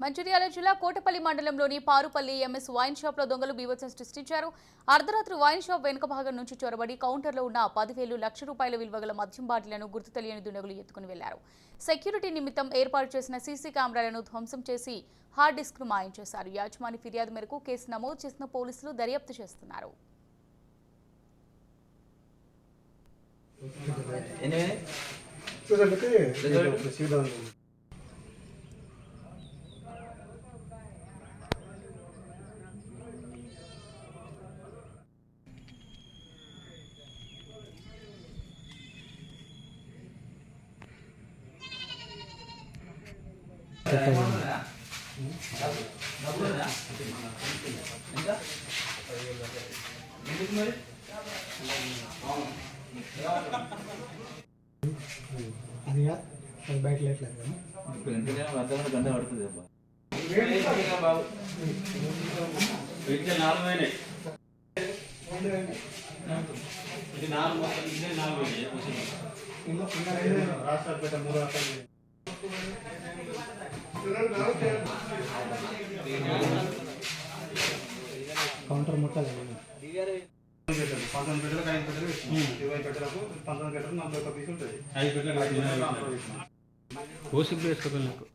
మంచిర్యాల జిల్లా కోటపల్లి మండలంలోని Parupalli MS wine shop లో దొంగలు బీభత్సం సృష్టించారు. అర్ధరాత్రి వైన్ షాప్ వెనుక భాగం నుంచి చొరబడి కౌంటర్లో ఉన్న 10,000 లక్ష రూపాయల విలువ గల మద్యం బాటిళ్లను గుర్తు తెలియని దుండగులు ఎత్తుకుని వెళ్లారు. సెక్యూరిటీ నిమిత్తం ఏర్పాటు చేసిన సీసీ కెమెరాలను ధ్వంసం చేసి హార్డ్ డిస్క్ ను మాయం చేశారు. యాజమాని ఫిర్యాదు మేరకు కేసు నమోదు చేసిన పోలీసులు దర్యాప్తు చేస్తున్నారు. అది బయట లేట్లేదు గంట పడుతుంది కౌంటర్ ముట్టాలి 19 పెట్టలకు 5 పెట్టలు 20 పెట్టలకు 19 పెట్టలు 41 పీసులు ఉంటుంది. 5 పెట్టలకు